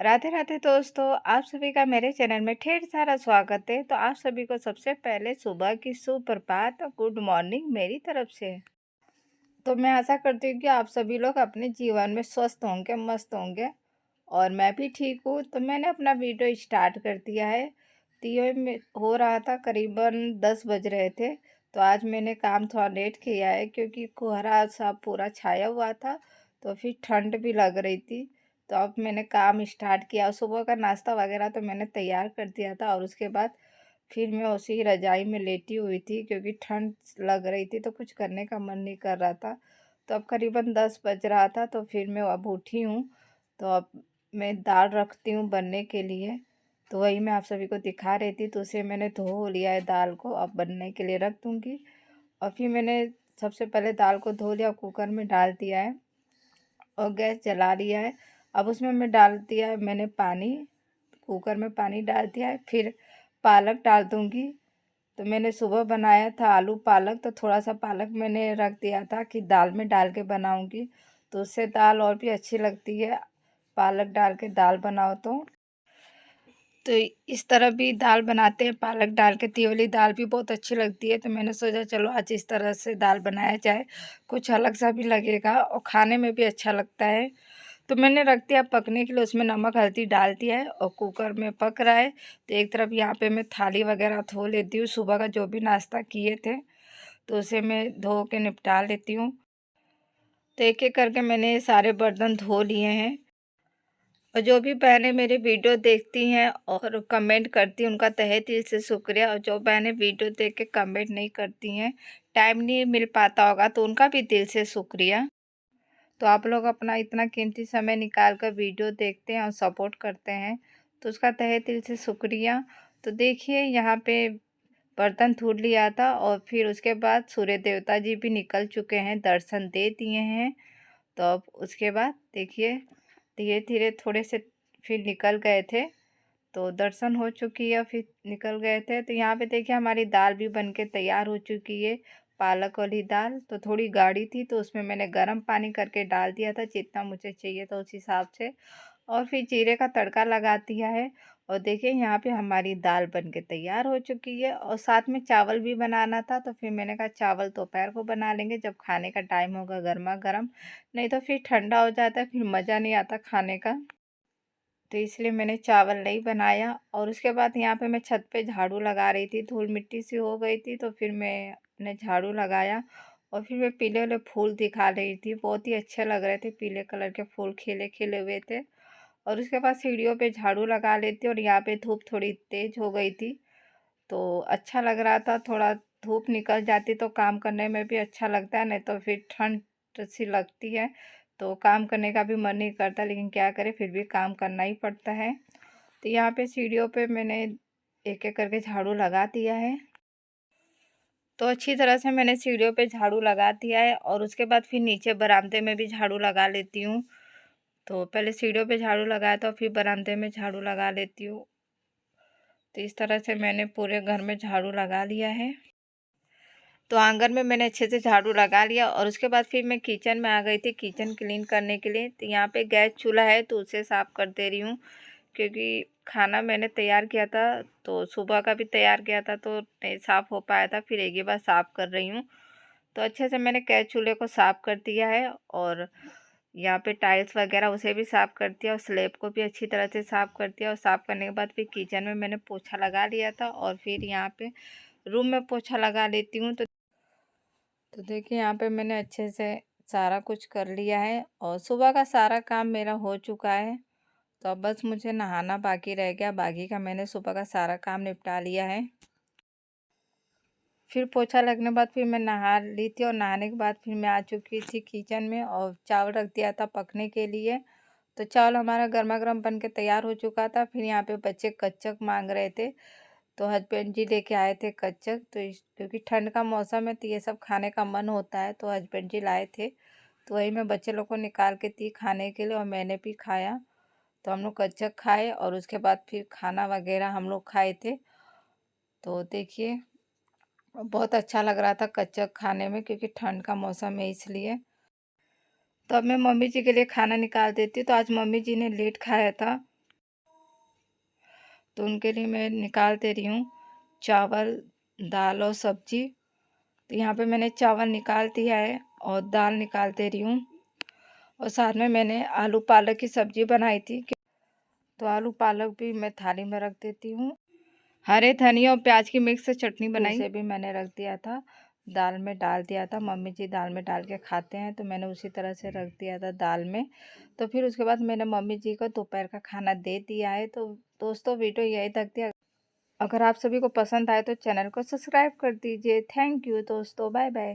राधे राधे दोस्तों, आप सभी का मेरे चैनल में ढेर सारा स्वागत है। तो आप सभी को सबसे पहले सुबह की सुप्रभात और गुड मॉर्निंग मेरी तरफ से। तो मैं आशा करती हूँ कि आप सभी लोग अपने जीवन में स्वस्थ होंगे, मस्त होंगे और मैं भी ठीक हूँ। तो मैंने अपना वीडियो स्टार्ट कर दिया है। तो ये में हो रहा था करीबन 10 बज रहे थे। तो आज मैंने काम थोड़ा लेट किया है क्योंकि कोहरा सा पूरा छाया हुआ था, तो फिर ठंड भी लग रही थी। तो अब मैंने काम स्टार्ट किया और सुबह का नाश्ता वगैरह तो मैंने तैयार कर दिया था और उसके बाद फिर मैं उसी रज़ाई में लेटी हुई थी क्योंकि ठंड लग रही थी तो कुछ करने का मन नहीं कर रहा था। तो अब करीबन 10 बज रहा था तो फिर मैं अब उठी हूँ। तो अब मैं दाल रखती हूँ बनने के लिए। तो वही मैं आप सभी को दिखा रही थी। तो उसे मैंने धो लिया है दाल को, अब बनने के लिए रख दूँगी। और फिर मैंने सबसे पहले दाल को धो लिया, कुकर में डाल दिया है और गैस जला लिया है। अब उसमें मैं डाल दिया है मैंने पानी, कुकर में पानी डाल दिया है। फिर पालक डाल दूँगी। तो मैंने सुबह बनाया था आलू पालक, तो थोड़ा-सा पालक मैंने रख दिया था कि दाल में डाल के बनाऊँगी, तो उससे दाल और भी अच्छी लगती है, पालक डाल के दाल बनाओ तो। तो इस तरह भी दाल बनाते हैं, पालक डाल के ये वाली दाल भी बहुत अच्छी लगती है। तो मैंने सोचा चलो आज इस तरह से दाल बनाया जाए, कुछ अलग सा भी लगेगा और खाने में भी अच्छा लगता है। तो मैंने रख दिया पकने के लिए, उसमें नमक हल्दी डाल दिया है और कुकर में पक रहा है। तो एक तरफ यहाँ पे मैं थाली वगैरह धो लेती हूँ, सुबह का जो भी नाश्ता किए थे तो उसे मैं धो के निपटा लेती हूँ। तो एक-एक करके मैंने सारे बर्तन धो लिए हैं। और जो भी बहनें मेरे वीडियो देखती हैं और कमेंट करती हैं उनका तहे दिल से शुक्रिया। और जो बहनें वीडियो देख के कमेंट नहीं करती हैं, टाइम नहीं मिल पाता होगा, तो उनका भी दिल से शुक्रिया। तो आप लोग अपना इतना कीमती समय निकाल कर वीडियो देखते हैं और सपोर्ट करते हैं, तो उसका तहे दिल से शुक्रिया। तो देखिए यहाँ पे बर्तन धुल लिया था और फिर उसके बाद सूर्य देवता जी भी निकल चुके हैं, दर्शन दे दिए हैं। तो अब उसके बाद देखिए धीरे-धीरे थोड़े से फिर निकल गए थे, तो दर्शन हो चुकी है, फिर निकल गए थे। तो यहाँ पे देखिए हमारी दाल भी बन के तैयार हो चुकी है, पालक वाली दाल। तो थोड़ी गाढ़ी थी तो उसमें मैंने गर्म पानी करके डाल दिया था, जितना मुझे चाहिए था उस हिसाब से। और फिर जीरे का तड़का लगा दिया है और देखिए यहाँ पे हमारी दाल बन के तैयार हो चुकी है। और साथ में चावल भी बनाना था, तो फिर मैंने कहा चावल दोपहर को बना लेंगे जब खाने का टाइम होगा गरमा-गरम, नहीं तो फिर ठंडा हो जाता है, फिर मज़ा नहीं आता खाने का। तो इसलिए मैंने चावल नहीं बनाया। और उसके बाद यहाँ पे मैं छत पे झाड़ू लगा रही थी, धूल मिट्टी सी हो गई थी, तो फिर मैंने झाड़ू लगाया और फिर मैं पीले वाले फूल दिखा रही थी, बहुत ही अच्छे लग रहे थे, पीले कलर के फूल खिले खिले हुए थे। और उसके बाद सीढ़ियों पे झाड़ू लगा लेती और यहाँ पे धूप थोड़ी तेज़ हो गई थी, तो अच्छा लग रहा था। थोड़ा धूप निकल जाती तो काम करने में भी अच्छा लगता है, नहीं तो फिर ठंड सी लगती है, तो काम करने का भी मन नहीं करता, लेकिन क्या करें फिर भी काम करना ही पड़ता है। तो यहाँ पे सीढ़ियों पे मैंने एक-एक करके झाड़ू लगा दिया है। तो अच्छी तरह से मैंने सीढ़ियों पे झाड़ू लगा दिया है और उसके बाद फिर नीचे बरामदे में भी झाड़ू लगा लेती हूँ। तो पहले सीढ़ियों पे झाड़ू लगाया था, फिर बरामदे में झाड़ू लगा लेती हूँ। तो इस तरह से मैंने पूरे घर में झाड़ू लगा लिया है। तो आंगन में मैंने अच्छे से झाड़ू लगा लिया और उसके बाद फिर मैं किचन में आ गई थी किचन क्लीन करने के लिए। तो यहाँ पे गैस चूल्हा है तो उसे साफ़ कर दे रही हूँ, क्योंकि खाना मैंने तैयार किया था, तो सुबह का भी तैयार किया था तो नहीं साफ़ हो पाया था, फिर एक ही बार साफ़ कर रही हूँ। तो अच्छे से मैंने गैस चूल्हे को साफ़ कर दिया है और यहाँ पे टाइल्स वगैरह उसे भी साफ़ कर दिया और स्लैब को भी अच्छी तरह से साफ़ कर दिया। और साफ़ करने के बाद फिर किचन में मैंने पोछा लगा लिया था और फिर यहाँ पे रूम में पोछा लगा लेती हूँ। तो देखिए यहाँ पे मैंने अच्छे से सारा कुछ कर लिया है और सुबह का सारा काम मेरा हो चुका है। तो अब बस मुझे नहाना बाकी रह गया, बाकी का मैंने सुबह का सारा काम निपटा लिया है। फिर पोछा लगने के बाद फिर मैं नहा ली थी और नहाने के बाद फिर मैं आ चुकी थी किचन में और चावल रख दिया था पकने के लिए। तो चावल हमारा गर्मा गर्म बन के तैयार हो चुका था। फिर यहाँ पे बच्चे कच्चक मांग रहे थे, तो हस्बैंड जी लेके आए थे कच्चक। तो क्योंकि ठंड का मौसम है तो ये सब खाने का मन होता है, तो हस्बैंड जी लाए थे, तो वही मैं बच्चे लोग को निकाल के दी खाने के लिए और मैंने भी खाया। तो हम लोग कच्चक खाए और उसके बाद फिर खाना वगैरह हम लोग खाए थे। तो देखिए बहुत अच्छा लग रहा था कच्चक खाने में, क्योंकि ठंड का मौसम है इसलिए। तो अब मैं मम्मी जी के लिए खाना निकाल देती हूँ। तो आज मम्मी जी ने लेट खाया था, तो उनके लिए मैं निकाल दे रही हूँ चावल, दाल और सब्जी। तो यहाँ पे मैंने चावल निकाल दिया है और दाल निकाल दे रही हूँ। और साथ में मैंने आलू पालक की सब्जी बनाई थी, तो आलू पालक भी मैं थाली में रख देती हूँ। हरे धनिया और प्याज की मिक्स चटनी बनाई, उसे भी मैंने रख दिया था, दाल में डाल दिया था। मम्मी जी दाल में डाल के खाते हैं, तो मैंने उसी तरह से रख दिया था दाल में। तो फिर उसके बाद मैंने मम्मी जी को दोपहर का खाना दे दिया है। तो दोस्तों वीडियो यही तक थी। अगर आप सभी को पसंद आए तो चैनल को सब्सक्राइब कर दीजिए। थैंक यू दोस्तों, बाय बाय।